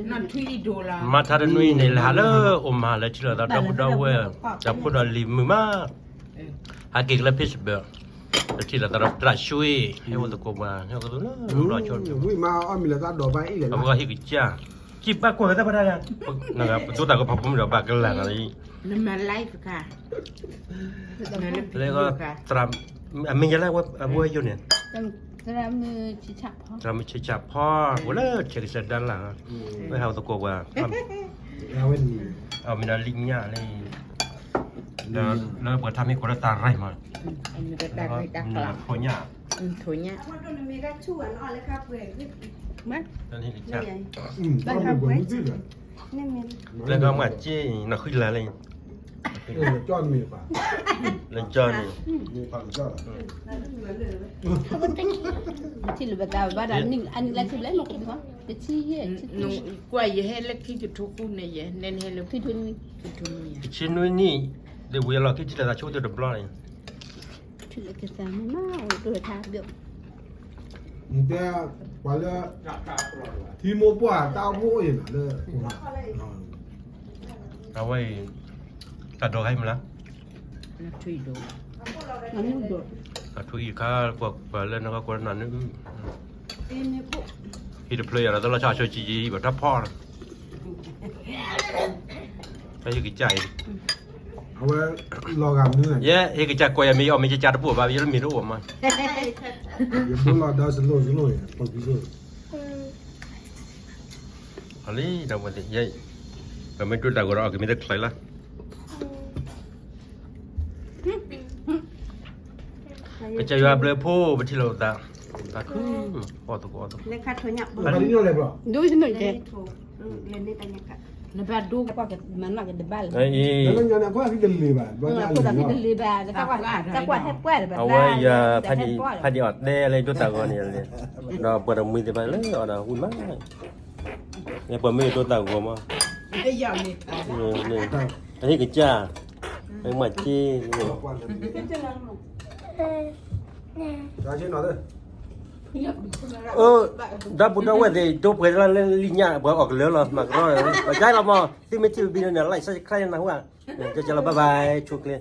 non tui dola Mata nui ne hala o mala chila da da we da puda limuma hakik la pisbe da chila da tra shui he wo ko ba he ko lo chol vui mà ông là ta đổ bay ile ba ko hik cha ki ba ko da ba da na ga tu ta ko pa pum da ba ka la ni na malai ka le ko tram min ya la wa abu yo ne Tram chỉ chặt thôi. tram chi chaพ่อwo la che se dan la we ha to ko ba eo bên gì เอามินาลิงเนี่ยเลยแล้วเปิดทำให้คนละตาไรมา anh người ta người ta เนี่ย làm คนเนี่ย thôi nhá ว่าโดนมีรักชั่วอ่อนเลยครับเว้ย mất ตอนนี้จะ con mình cũng biết rồi นี่มี แล้วก็มาเจ๊น่ะขึ้นแล้วเลย cho mì phải แล้วจอนี่ mì phải cho Chỉ là bà bà đã anh lại chụp lấy một cái đó. Cái chi ấy, nó quay gì hết là khi chụp thuốc này vậy nên hay là thì thôi. thuốc này ชิ้นนู้นนี่เดี๋ยวเวลาที่จะช่วยตัวดับล้อเลย Chỉ là cái sao mà rồi thả được. người ta quả là thì mua quả tao mua gì nữa là เอาไว้ตัดดอกให้มันละ nó tùy đồ Nó không được. ทุกอีกข้าพวกเล่นแล้วก็คนนั้น ตีมีปุ๊บ ที่จะเพลย์อะไรต้องราชาช่วยจีแบบทับพ่อไอ้ยี่กี่ใจ เอาไว้รอกันnữa เย้ไอ้กี่ใจกวยมีเอาไม่จะจัดปุ๊บแบบยังมีรูปมา อย่าพูดรอได้สโลว์ปกติ อันนี้เราไม่ได้ยัยเราไม่รู้แต่ก็เราไม่ได้ใครละไปเจอว่าเบลพูไปที่เราตาคือพอตัวพอตัว เลขาโทรหยับ อันนี้อะไรบรอ Đối với nội เรีย kệ. นโทรเรียนได้แต่ยังกะ nó bắt đu Qua cái mà nó cái ba ไอ้ แล้วมันยังไงก็ที่เดินเลยแบบว่า Ừ, cô ta phải đi bà, ta qua hết quét rồi เอาไว้พันดีอดแน่อะไรตัวตาก่อนเนี่ยเลยเราเปิดมือจะไปเลยเราหุ่นมากเนี่ยเปิดมือตัวตาก่อนมา cái giờ này นี่อันนี้กี่จ้าไอ้หมาจี้ ra trên nó đây ดับบุญเอาไว้เดี๋ยวตัวเปิดแล้วเล่นลิ้นยาเปิดออกเหลือหรอมากร้อยไปใจเรามาที่ไม่ที่บินเนี่ยไล่ใส่ใครนะหัวจะเราบายบายชุกเลย